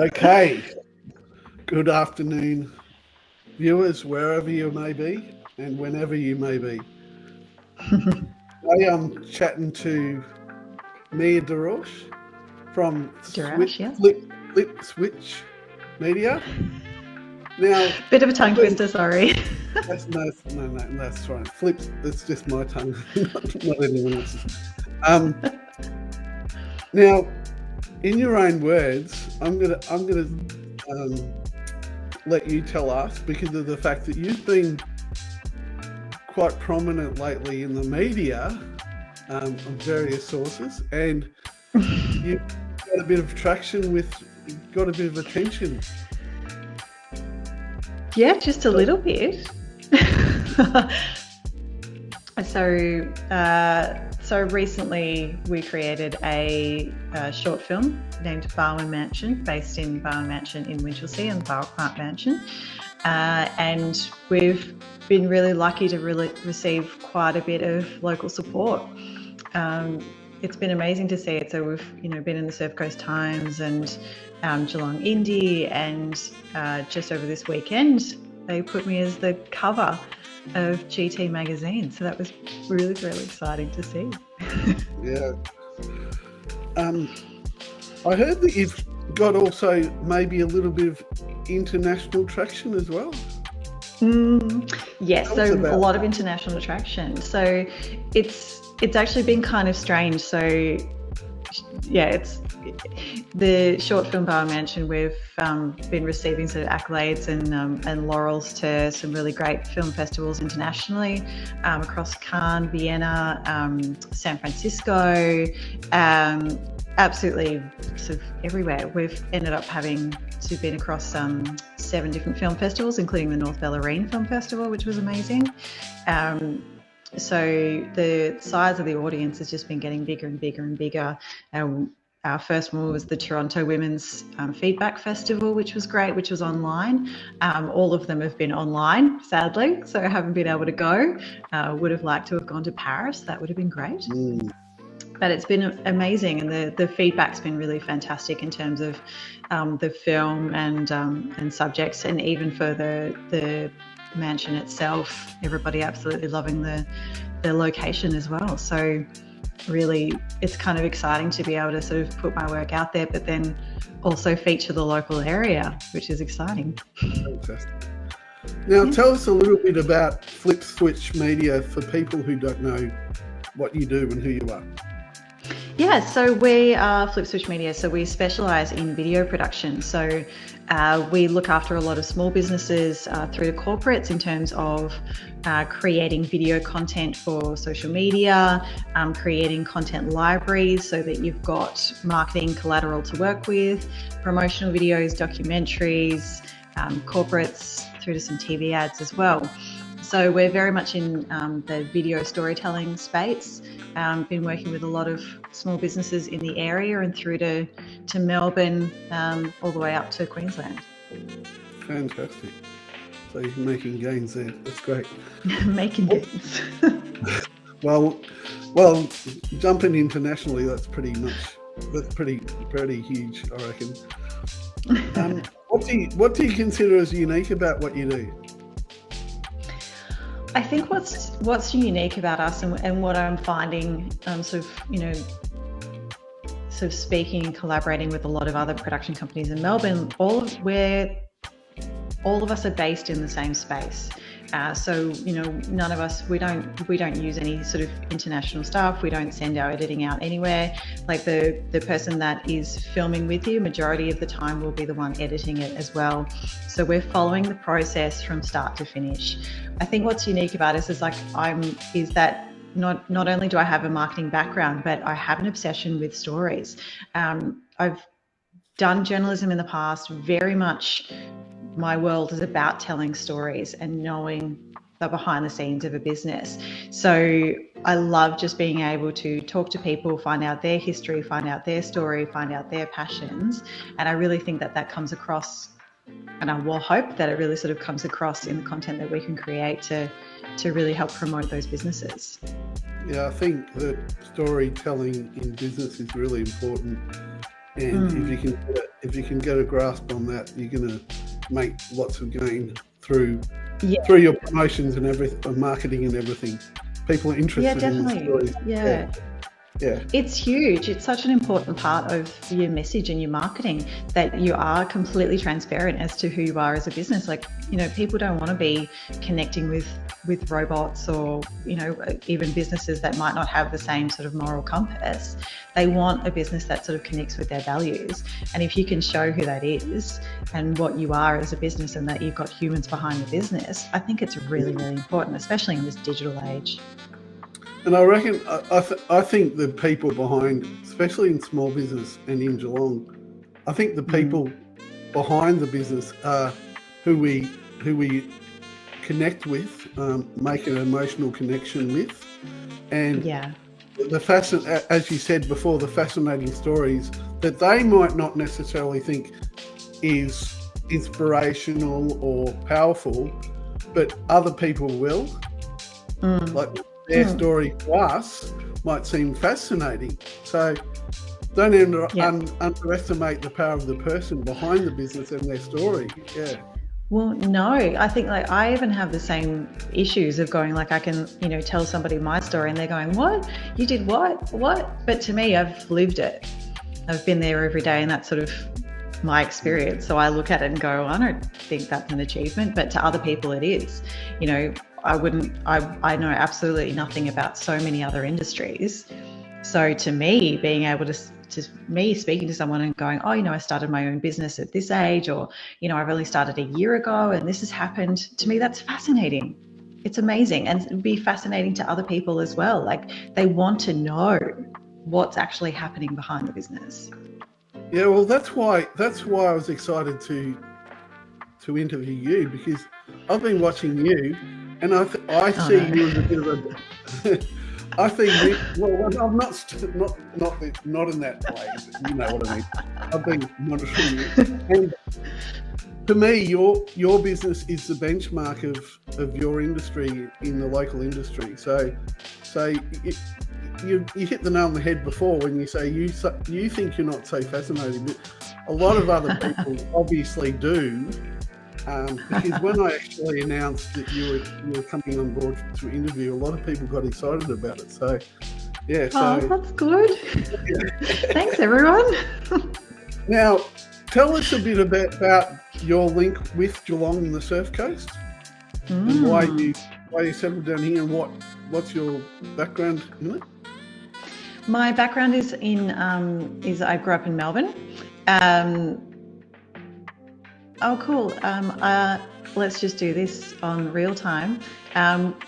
Okay. Good afternoon, viewers, wherever you may be and whenever you may be. Today I'm chatting to Mia De Rauch from De Rauch, yes. Flip Switch Media. Now, Bit of a tongue twister, sorry. no, that's right. Flips. It's just my tongue, not anyone else's. Now, in your own words, I'm gonna let you tell us, because of the fact that you've been quite prominent lately in the media on various sources, and you've got a bit of traction got a bit of attention. Yeah, just a little bit. So recently we created a short film named Barwon Mansion, based in Barwon Mansion in Winchelsea and Barwick Park Mansion. And we've been really lucky to really receive quite a bit of local support. It's been amazing to see it. So we've been in the Surf Coast Times and Geelong Indie, and just over this weekend they put me as the cover of GT magazine, so that was really, really exciting to see. Yeah. I heard that you've got also maybe a little bit of international traction as well. Yes, so a lot of international traction. So it's actually been kind of strange. So yeah, it's the short film Barwon Mansion. We've been receiving sort of accolades and laurels to some really great film festivals internationally, across Cannes, Vienna, San Francisco, absolutely sort of everywhere. We've ended up having to been across 7 different film festivals, including the North Bellarine Film Festival, which was amazing. So the size of the audience has just been getting bigger and bigger and bigger. Our first one was the Toronto Women's Feedback Festival, which was great, which was online. All of them have been online, sadly, so I haven't been able to go. Would have liked to have gone to Paris. That would have been great. But it's been amazing, and the feedback's been really fantastic in terms of the film and subjects, and even for the mansion itself, everybody absolutely loving the location as well. So really, it's kind of exciting to be able to sort of put my work out there, but then also feature the local area, which is exciting. Fantastic. Now, tell us a little bit about Flip Switch Media for people who don't know what you do and who you are. Yeah, so we are Flip Switch Media. So we specialise in video production. So we look after a lot of small businesses through to corporates in terms of creating video content for social media, creating content libraries so that you've got marketing collateral to work with, promotional videos, documentaries, corporates, through to some TV ads as well. So we're very much in the video storytelling space. Been working with a lot of small businesses in the area and through to Melbourne, all the way up to Queensland. Fantastic. So you're making gains there. That's great. Making gains. Well, jumping internationally, that's pretty huge, I reckon. What do you consider as unique about what you do? I think what's unique about us and what I'm finding, sort of speaking and collaborating with a lot of other production companies in Melbourne, all of us are based in the same space. So none of us, we don't use any sort of international stuff. We don't send our editing out anywhere. Like the person that is filming with you, majority of the time will be the one editing it as well. So we're following the process from start to finish. I think what's unique about us is that not only do I have a marketing background, but I have an obsession with stories. I've done journalism in the past. Very much my world is about telling stories and knowing the behind the scenes of a business. So I love just being able to talk to people, find out their history, find out their story, find out their passions. And I really think that comes across, and I will hope that it really sort of comes across in the content that we can create to really help promote those businesses. Yeah, I think that storytelling in business is really important. And if you can do it if you can get a grasp on that, you're going to make lots of gain through Yeah. through your promotions and everything, marketing and everything. People are interested in the Definitely. stories. Yeah. It's huge. It's such an important part of your message and your marketing that you are completely transparent as to who you are as a business. Like, people don't want to be connecting with robots or, even businesses that might not have the same sort of moral compass. They want a business that sort of connects with their values. And if you can show who that is and what you are as a business and that you've got humans behind the business, I think it's really, really important, especially in this digital age. And I reckon, I think the people behind, especially in small business and in Geelong, I think the people behind the business are who we connect with, make an emotional connection with, and as you said before, the fascinating stories that they might not necessarily think is inspirational or powerful, but other people will. Like their story to us might seem fascinating. So don't underestimate the power of the person behind the business and their story. Yeah. Well, no, I think I even have the same issues of going I can, tell somebody my story and they're going, what? You did what? What? But to me, I've lived it. I've been there every day and that's sort of my experience. So I look at it and go, I don't think that's an achievement, but to other people it is. I know absolutely nothing about so many other industries. So to me, being able to me speaking to someone and going, I started my own business at this age, or, I've only started a year ago and this has happened, to me, that's fascinating. It's amazing. And it'd be fascinating to other people as well. They want to know what's actually happening behind the business. Yeah, well, that's why I was excited to interview you, because I've been watching you, and I see you as a bit of a. I think you. Well, I'm not in that way. But you know what I mean. I've been monitoring you, and to me, your business is the benchmark of your industry in the local industry. So you hit the nail on the head before when you say you think you're not so fascinating, but a lot of other people obviously do. Because when I actually announced that you were coming on board to interview, a lot of people got excited about it. So, yeah. That's good. Thanks, everyone. Now, tell us a bit about your link with Geelong and the Surf Coast, and why you settled down here, and what's your background in it? My background is I grew up in Melbourne. Cool. Let's just do this on real time.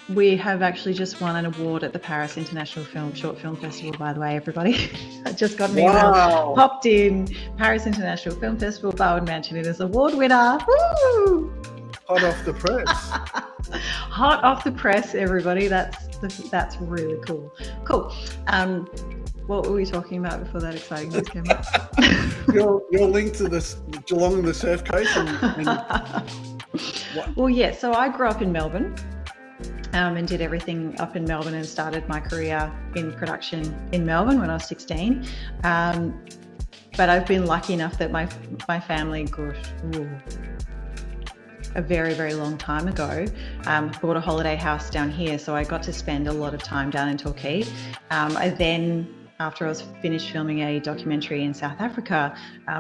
We have actually just won an award at the Paris International Short Film Festival, by the way, everybody. I just got an email, popped in, Paris International Film Festival, Barwon Mansion is award winner. Woo! Hot off the press. Hot off the press, everybody. That's really cool. Cool. What were we talking about before that exciting news came up? your link to this Geelong and the Surf Coast. Well, yeah. So I grew up in Melbourne, and did everything up in Melbourne, and started my career in production in Melbourne when I was 16. But I've been lucky enough that my family, a very, very long time ago, bought a holiday house down here. So I got to spend a lot of time down in Torquay. I then, after I was finished filming a documentary in South Africa,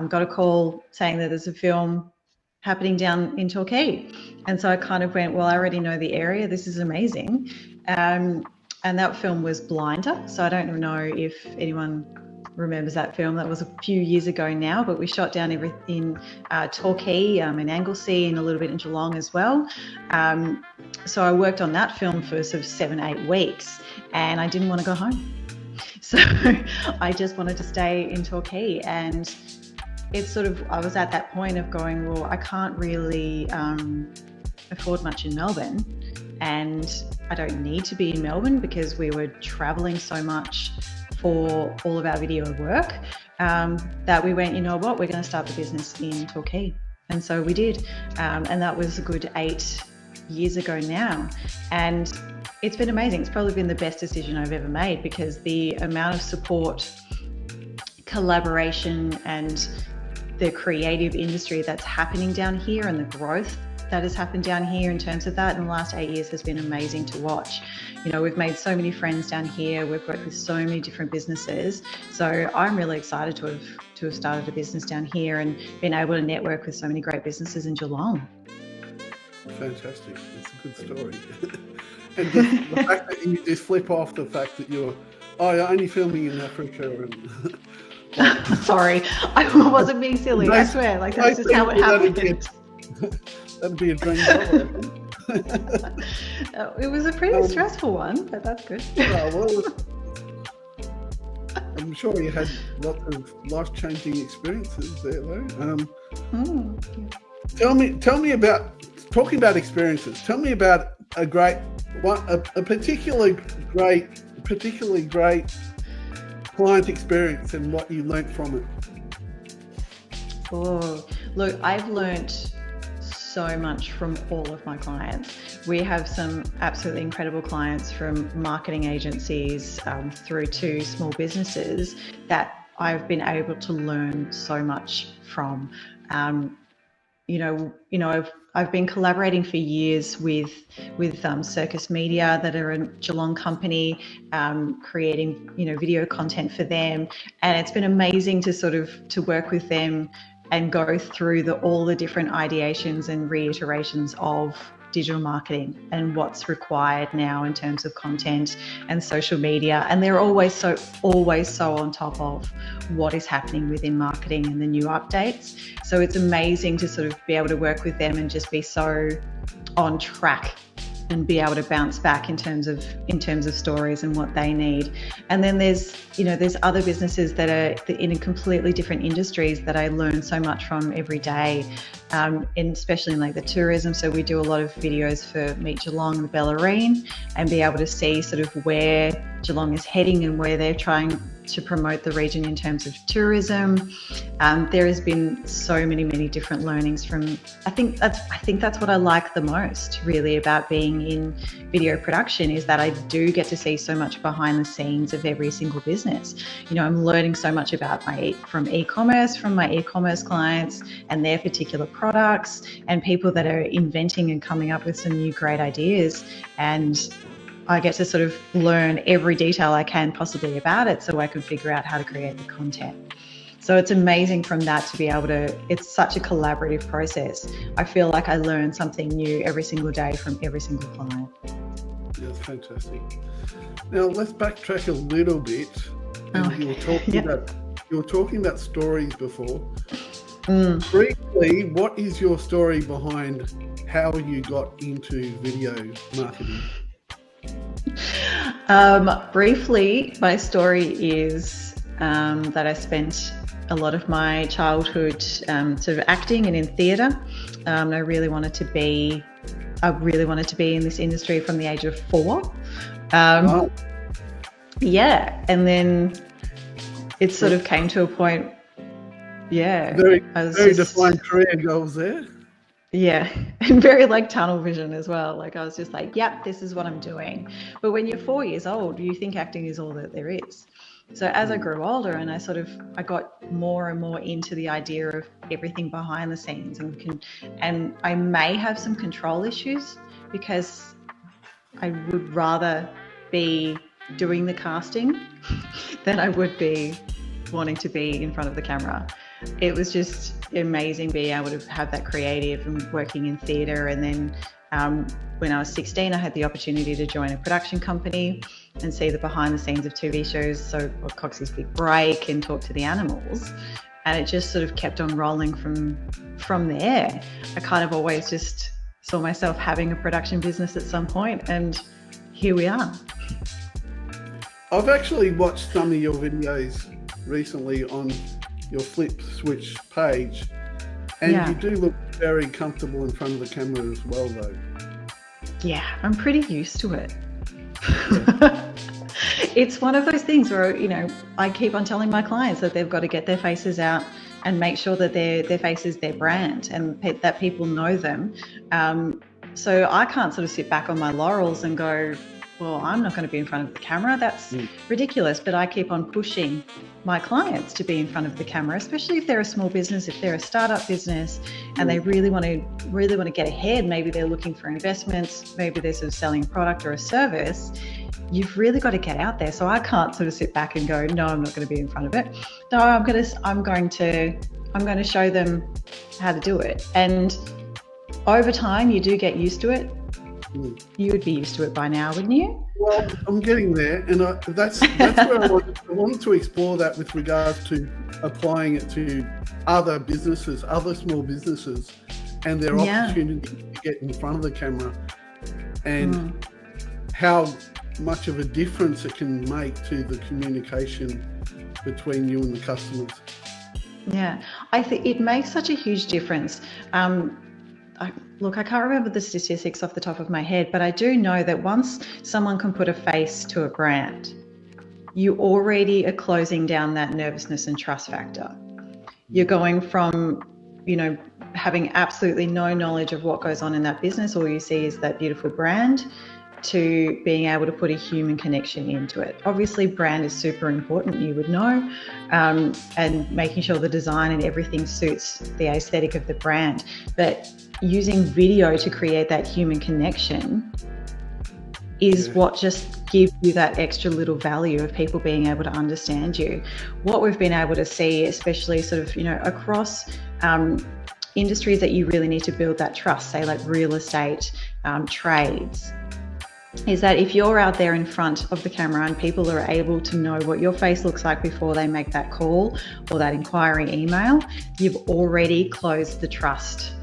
got a call saying that there's a film happening down in Torquay. And so I kind of went, well, I already know the area. This is amazing. And that film was Blinder. So I don't know if anyone remembers that film. That was a few years ago now, but we shot down everything in Torquay, in Anglesea, and a little bit in Geelong as well. So I worked on that film for sort of 7-8 weeks, and I didn't want to go home. So I just wanted to stay in Torquay, and it's sort of, I was at that point of going, well, I can't really afford much in Melbourne, and I don't need to be in Melbourne because we were traveling so much for all of our video work, that we went, you know what, we're going to start the business in Torquay. And so we did. And that was a good 8 years ago now. And it's been amazing. It's probably been the best decision I've ever made, because the amount of support, collaboration, and the creative industry that's happening down here and the growth that has happened down here in terms of that in the last 8 years has been amazing to watch. You know, we've made so many friends down here. We've worked with so many different businesses. So I'm really excited to have started a business down here and been able to network with so many great businesses in Geelong. Fantastic. It's a good story. And the fact that you just flip off the fact that you're only filming in Africa and Sorry, I wasn't being silly. I swear, like that's just how it happened. That'd be a dream job. It was a pretty stressful one, but that's good. Well, I'm sure you had lots of life-changing experiences there, though. Tell me about talking about experiences. Tell me about a particularly great client experience and what you learnt from it. Oh, look, I've learnt so much from all of my clients. We have some absolutely incredible clients, from marketing agencies through to small businesses, that I've been able to learn so much from. I've been collaborating for years with Circus Media, that are a Geelong company, creating video content for them, and it's been amazing to work with them and go through all the different ideations and reiterations of digital marketing and what's required now in terms of content and social media. And they're always so on top of what is happening within marketing and the new updates. So it's amazing to be able to work with them and just be so on track and be able to bounce back in terms of stories and what they need. And then there's other businesses that are in completely different industries that I learn so much from every day, especially in like the tourism. So we do a lot of videos for Meet Geelong and Bellarine, and be able to see where Geelong is heading and where they're trying to promote the region in terms of tourism. There has been so many different learnings from. I think that's what I like the most, really, about being in video production, is that I do get to see so much behind the scenes of every single business. I'm learning so much about from my e-commerce clients and their particular products, and people that are inventing and coming up with some new great ideas. And I get to learn every detail I can possibly about it, so I can figure out how to create the content. So it's amazing from that to be able to, it's such a collaborative process. I feel like I learn something new every single day from every single client. That's fantastic. Now let's backtrack a little bit. You were talking about stories before. Briefly, what is your story behind how you got into video marketing? Briefly, my story is that I spent a lot of my childhood acting and in theatre. I really wanted to be in this industry from the age of 4. Wow. Yeah, and then it came to a point. Yeah, very defined career goals there. Yeah, and very tunnel vision as well. I was just yep, this is what I'm doing. But when you're 4 years old, you think acting is all that there is. So as I grew older, and I got more and more into the idea of everything behind the scenes, and I may have some control issues, because I would rather be doing the casting than I would be wanting to be in front of the camera. It was just amazing being able to have that creative and working in theatre. And then when I was 16, I had the opportunity to join a production company and see the behind the scenes of TV shows. So Coxie's Big Break, and Talk to the Animals. And it just kept on rolling from there. I kind of always just saw myself having a production business at some point, and here we are. I've actually watched some of your videos recently on your Flip Switch page, and you do look very comfortable in front of the camera as well, though. Yeah, I'm pretty used to it. It's one of those things where, I keep on telling my clients that they've got to get their faces out and make sure that their face is their brand, and that people know them. So I can't sit back on my laurels and go, well, I'm not going to be in front of the camera. That's ridiculous. But I keep on pushing my clients to be in front of the camera, especially if they're a small business, if they're a startup business and they really want to get ahead. Maybe they're looking for investments. Maybe they're sort of selling a product or a service. You've really got to get out there. So I can't sort of sit back and go, no, I'm not going to be in front of it. No, I'm going to show them how to do it. And over time, you do get used to it. You would be used to it by now, wouldn't you? Well, I'm getting there, and that's where I wanted to explore that with regards to applying it to other businesses, other small businesses, and their opportunity to get in front of the camera, and how much of a difference it can make to the communication between you and the customers. Yeah, I think it makes such a huge difference. Look, I can't remember the statistics off the top of my head, but I do know that once someone can put a face to a brand, you already are closing down that nervousness and trust factor. You're going from, having absolutely no knowledge of what goes on in that business. All you see is that beautiful brand, to being able to put a human connection into it. Obviously, brand is super important, you would know, and making sure the design and everything suits the aesthetic of the brand. But using video to create that human connection is what just gives you that extra little value of people being able to understand you. What we've been able to see, especially sort of, across industries that you really need to build that trust, say like real estate, trades, is that if you're out there in front of the camera and people are able to know what your face looks like before they make that call or that inquiry email, you've already closed the trust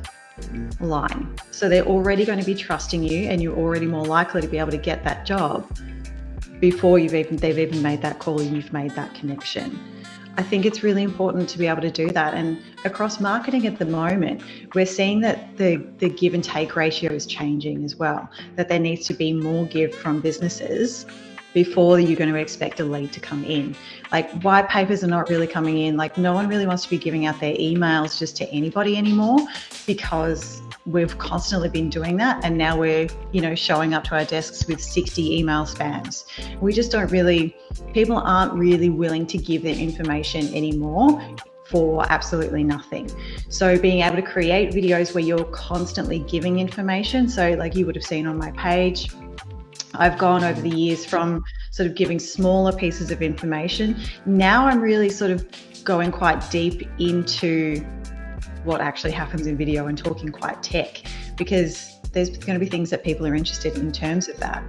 line. So they're already going to be trusting you, and you're already more likely to be able to get that job before they've even made that call and you've made that connection. I think it's really important to be able to do that. And across marketing at the moment, we're seeing that the give and take ratio is changing as well, that there needs to be more give from businesses before you're going to expect a lead to come in. Like, white papers are not really coming in. Like, no one really wants to be giving out their emails just to anybody anymore, because we've constantly been doing that. And now we're, showing up to our desks with 60 email spams. We just people aren't really willing to give their information anymore for absolutely nothing. So being able to create videos where you're constantly giving information. So like you would have seen on my page, I've gone over the years from sort of giving smaller pieces of information. Now I'm really sort of going quite deep into what actually happens in video and talking quite tech, because there's going to be things that people are interested in terms of that.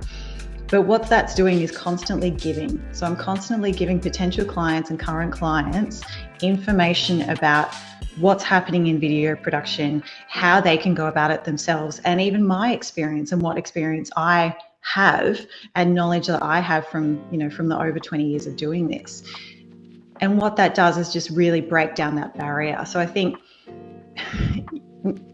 But what that's doing is constantly giving. So I'm constantly giving potential clients and current clients information about what's happening in video production, how they can go about it themselves, and even my experience and what experience I have and knowledge that I have from the over 20 years of doing this. And what that does is just really break down that barrier. So I think,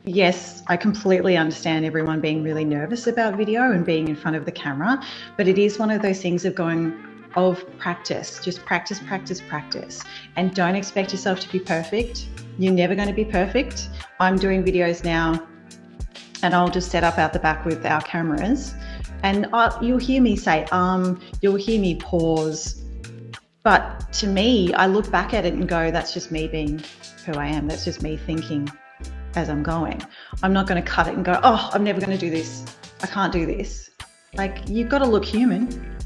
yes, I completely understand everyone being really nervous about video and being in front of the camera, but it is one of those things of practice, just practice, practice, practice. And don't expect yourself to be perfect. You're never going to be perfect. I'm doing videos now and I'll just set up out the back with our cameras, and you'll hear me say, you'll hear me pause. But to me, I look back at it and go, that's just me being who I am. That's just me thinking as I'm going. I'm not going to cut it and go, oh, I'm never going to do this. I can't do this. Like, you've got to look human.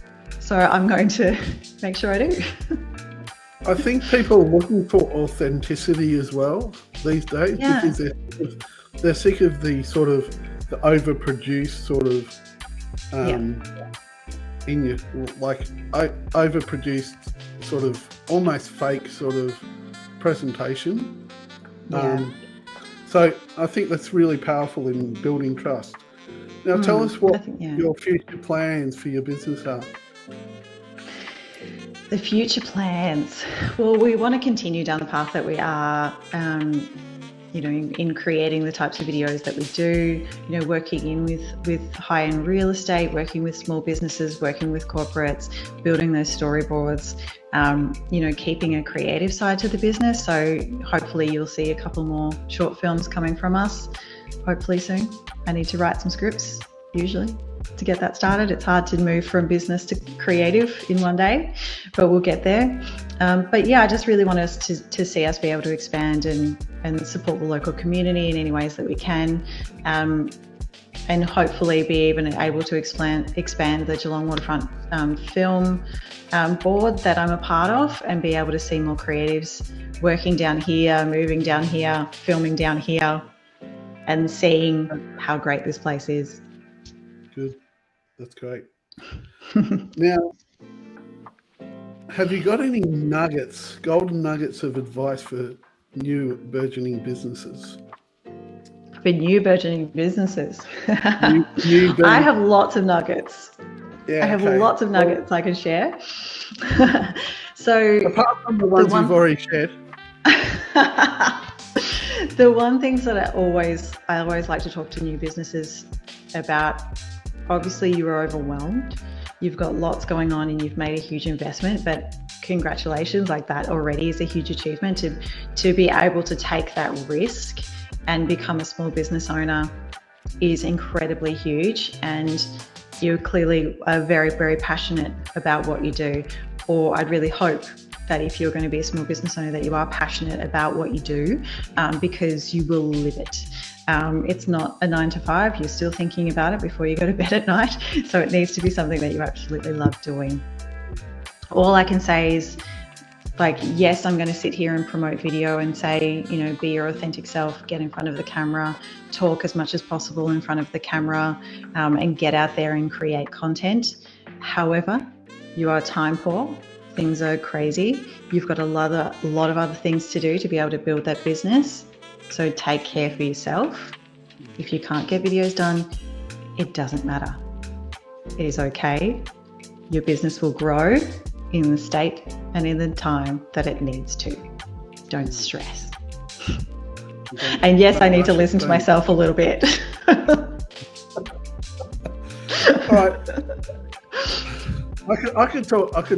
So I'm going to make sure I do. I think people are looking for authenticity as well these days, because they're sick of the sort of the overproduced sort of overproduced sort of almost fake sort of presentation. So I think that's really powerful in building trust. Now tell us what your future plans for your business are. The future plans. Well, we want to continue down the path that we are, in creating the types of videos that we do, working in with high-end real estate, working with small businesses, working with corporates, building those storyboards, keeping a creative side to the business. So hopefully you'll see a couple more short films coming from us, hopefully soon. I need to write some scripts, usually. to get that started. It's hard to move from business to creative in one day, but we'll get there. But yeah, I just really want us to see us be able to expand and support the local community in any ways that we can. And hopefully be even able to expand the Geelong Waterfront film board that I'm a part of, and be able to see more creatives working down here, moving down here, filming down here, and seeing how great this place is. Good. That's great. Now, have you got any nuggets, golden nuggets of advice for new burgeoning businesses? For new burgeoning businesses. New I have lots of nuggets. Yeah, I have lots of nuggets I can share. So apart from the ones you've already shared. The one things that I always like to talk to new businesses about, obviously you are overwhelmed. You've got lots going on and you've made a huge investment, but congratulations, like that already is a huge achievement to be able to take that risk and become a small business owner is incredibly huge. And you clearly are very, very passionate about what you do. Or I'd really hope that if you're going to be a small business owner, that you are passionate about what you do, because you will live it. It's not a 9 to 5. You're still thinking about it before you go to bed at night. So it needs to be something that you absolutely love doing. All I can say is, like, yes, I'm going to sit here and promote video and say, you know, be your authentic self, get in front of the camera, talk as much as possible in front of the camera, and get out there and create content. However, you are time poor. Things are crazy. You've got a lot of other things to do to be able to build that business. So take care for yourself. If you can't get videos done, it doesn't matter. It is okay. Your business will grow in the state and in the time that it needs to. Don't stress. And yes, I need to listen to myself a little bit. All right. I could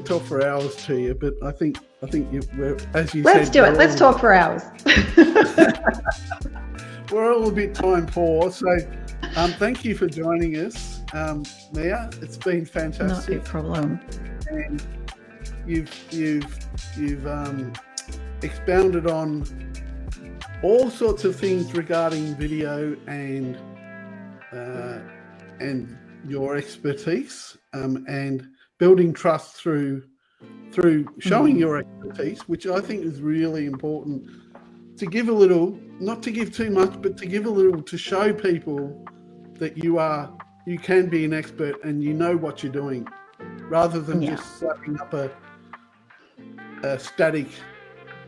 talk for hours to you, but I think you, as you said, let's do it. Let's talk for hours. We're all a bit time poor, so thank you for joining us, Mia. It's been fantastic. Not a problem. And you've expounded on all sorts of things regarding video and your expertise, and building trust through showing your expertise, which I think is really important. To give a little, not to give too much, but to give a little, to show people that you can be an expert and you know what you're doing, rather than just slapping up a static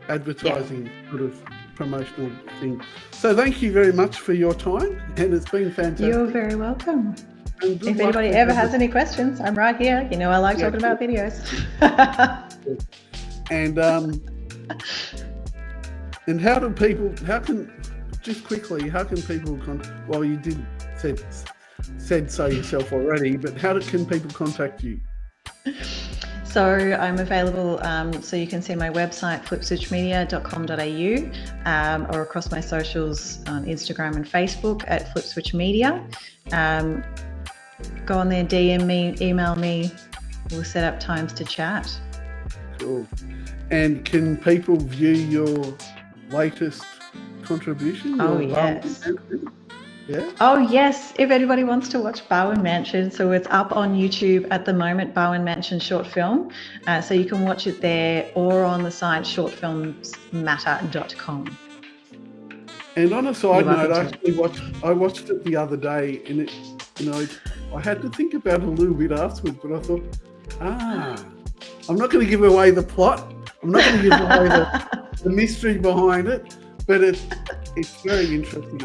advertising sort of promotional thing. So thank you very much for your time, and it's been fantastic. You're very welcome. If anybody ever has any questions, I'm right here. You know, I like talking about videos. And how can people well, you did said so yourself already, but how can people contact you? So I'm available, so you can see my website, flipswitchmedia.com.au, or across my socials on Instagram and Facebook at flipswitchmedia. Go on there, DM me, email me. We'll set up times to chat. Cool. And can people view your latest contribution? Oh, yes. Yeah? Oh, yes. If anybody wants to watch Bowen Mansion, so it's up on YouTube at the moment, Bowen Mansion short film. So you can watch it there or on the site shortfilmsmatter.com. And on a side note, I watched it the other day, and it, you know, I had to think about it a little bit afterwards, but I thought, I'm not going to give away the plot. I'm not going to give away the mystery behind it, but it's very interesting.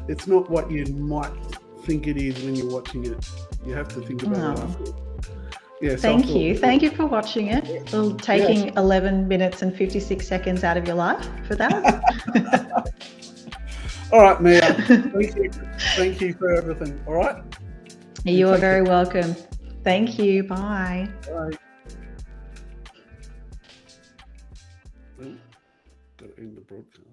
It's not what you might think it is when you're watching it. You have to think about it afterwards. Yeah, Thank you for watching it. Well, taking 11 minutes and 56 seconds out of your life for that. All right, Mia. Thank you for everything. All right. You are very welcome. Thank you. Bye. Bye. Got to end the broadcast.